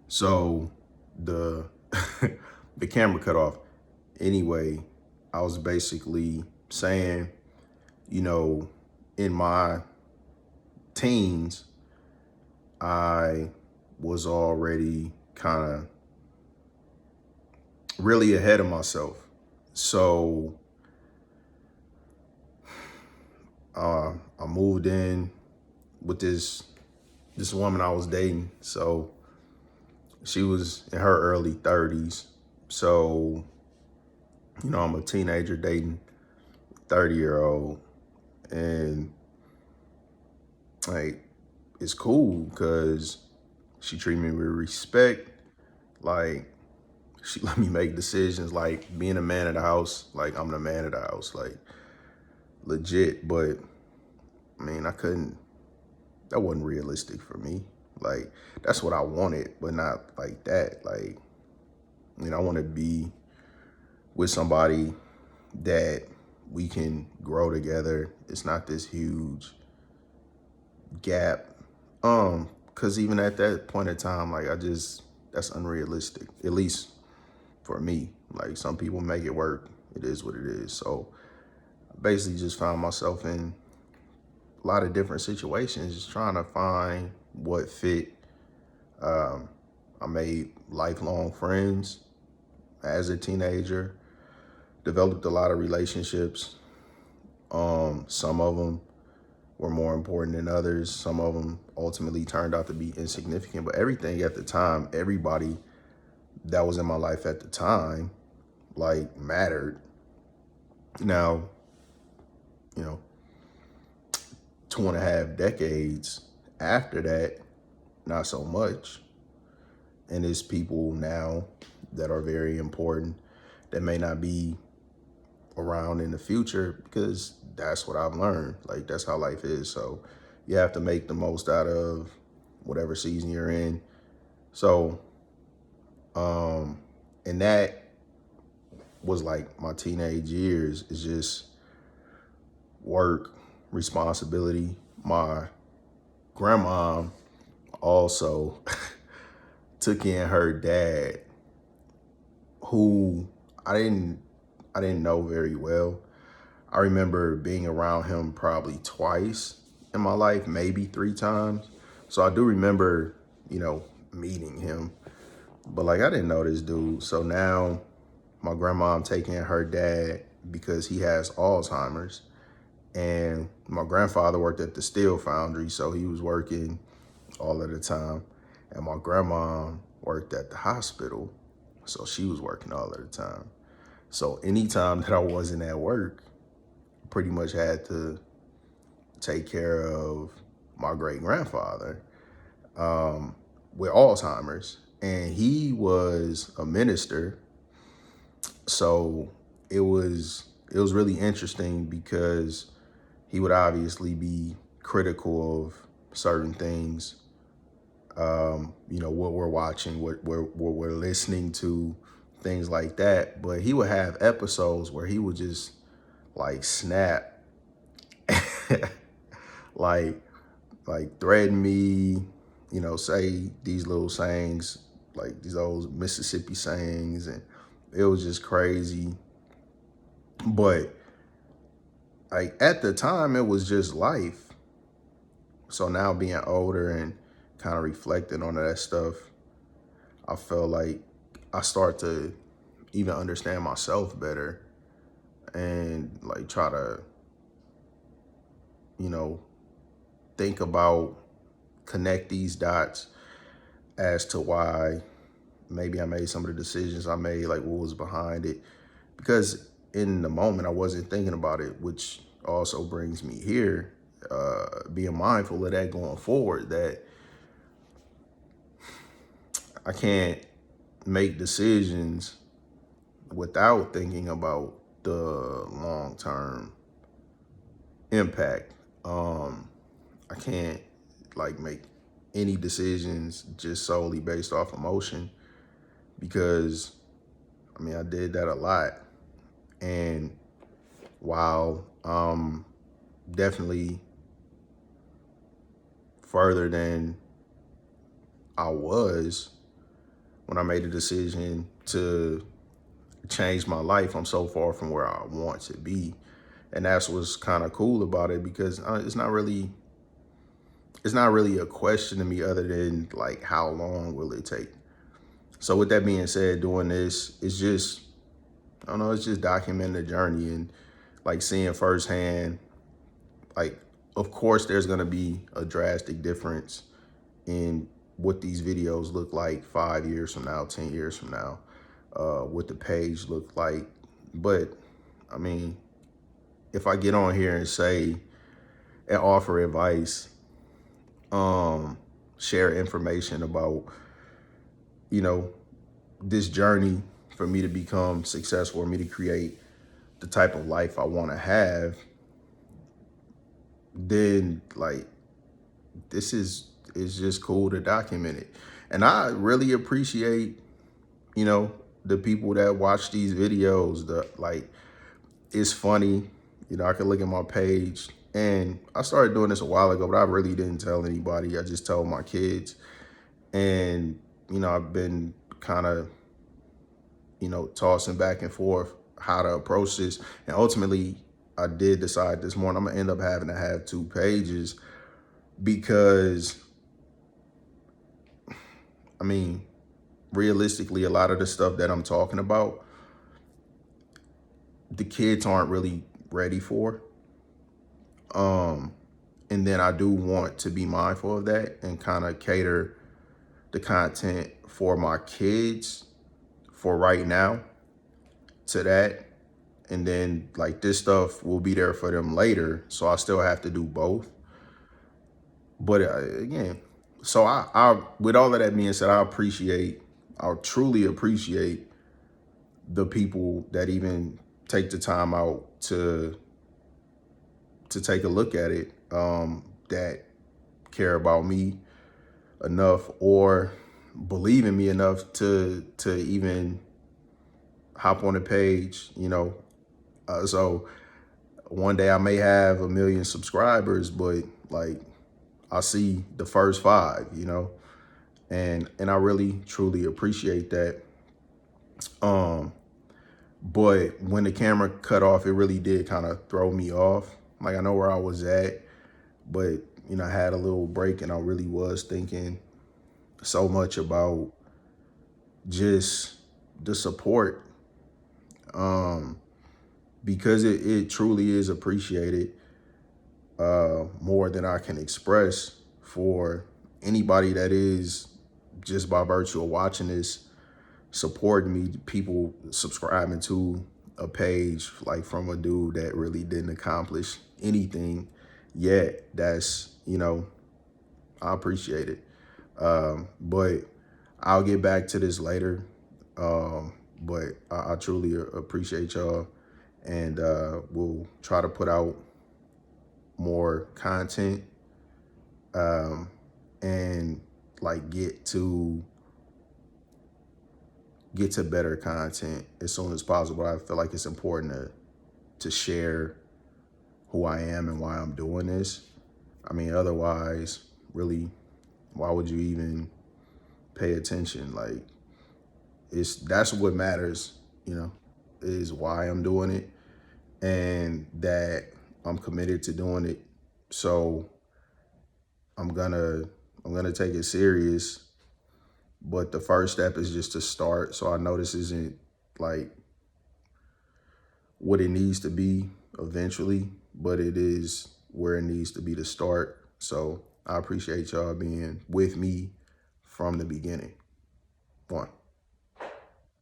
So the the camera cut off. Anyway, I was basically saying, you know, in my teens, I was already kind of really ahead of myself. So I moved in with this woman I was dating. So she was in her early 30s. So, I'm a teenager dating 30-year-old. And like, it's cool because she treated me with respect. Like, she let me make decisions, like being a man of the house. Like, I'm the man of the house, like legit. But I mean, that wasn't realistic for me. Like, that's what I wanted, but not like that. Like, I want to be with somebody that we can grow together. It's not this huge gap. Cause even at that point in time, like that's unrealistic. At least for me. Like, some people make it work. It is what it is. So I basically just found myself in a lot of different situations, just trying to find what fit. Um, I made lifelong friends as a teenager, developed a lot of relationships. Some of them were more important than others. Some of them ultimately turned out to be insignificant, but everything at the time, everybody that was in my life at the time, like, mattered. Now, you know, 2.5 decades after that, not so much. And it's people now that are very important that may not be around in the future, because that's what I've learned. Like, that's how life is. So you have to make the most out of whatever season you're in. So, and that was like my teenage years, is just work, responsibility. My grandma also took in her dad, who I didn't I didn't know very well. I remember being around him probably twice in my life, maybe 3 times. So I do remember, meeting him. But like, I didn't know this dude. So now my grandma taking her dad because he has Alzheimer's. And my grandfather worked at the steel foundry, so he was working all of the time. And my grandma worked at the hospital, so she was working all of the time. So anytime that I wasn't at work, pretty much had to take care of my great grandfather, with Alzheimer's. And he was a minister. So it was really interesting because he would obviously be critical of certain things, what we're watching, what we're listening to, things like that. But he would have episodes where he would just like snap, like threaten me, say these little sayings, like these old Mississippi sayings, and it was just crazy. But like, at the time, it was just life. So now, being older and kind of reflecting on that stuff, I felt like I start to even understand myself better, and like try to, you know, think about, connect these dots as to why maybe I made some of the decisions I made, like what was behind it. Because in the moment, I wasn't thinking about it, which also brings me here, being mindful of that going forward, that I can't make decisions without thinking about the long term impact. I can't like make any decisions just solely based off emotion, because I mean, I did that a lot. And while definitely further than I was, when I made the decision to change my life. I'm so far from where I want to be. And that's what's kind of cool about it, because it's not really a question to me other than like, how long will it take? So with that being said, doing this is just, I don't know, it's just documenting the journey and like seeing firsthand, like, of course there's gonna be a drastic difference in what these videos look like 5 years from now, 10 years from now, what the page look like. But I mean, if I get on here and say and offer advice, share information about, you know, this journey for me to become successful, or me to create the type of life I want to have, then like, this is just cool to document it. And I really appreciate, you know, the people that watch these videos. The like, it's funny, you know, I can look at my page, and I started doing this a while ago, but I really didn't tell anybody. I just told my kids. And, you know, I've been kind of, you know, tossing back and forth how to approach this. And ultimately, I did decide this morning I'm gonna end up having to have 2 pages, because, I mean, realistically, a lot of the stuff that I'm talking about, the kids aren't really ready for. And then I do want to be mindful of that and kind of cater the content for my kids for right now to that. And then like, this stuff will be there for them later. So I still have to do both. But again, so I, with all of that being said, I truly appreciate the people that even take the time out to take a look at it, that care about me enough, or believe in me enough to even hop on the page, you know. So one day I may have 1 million subscribers, but like, I see the first 5, you know, and I really truly appreciate that. But when the camera cut off, it really did kind of throw me off. Like, I know where I was at, but, you know, I had a little break, and I really was thinking so much about just the support, because it truly is appreciated, more than I can express, for anybody that is, just by virtue of watching this, supporting me, people subscribing to a page like from a dude that really didn't accomplish anything yet. That's, you know, I appreciate it. But I'll get back to this later. But I truly appreciate y'all, and we'll try to put out more content, and like get to better content as soon as possible. I feel like it's important to share who I am and why I'm doing this. I mean, otherwise, really, why would you even pay attention? Like, that's what matters, you know, is why I'm doing it, and that I'm committed to doing it. So I'm gonna take it serious. But the first step is just to start. So I know this isn't like what it needs to be eventually, but it is where it needs to be to start. So I appreciate y'all being with me from the beginning. 1.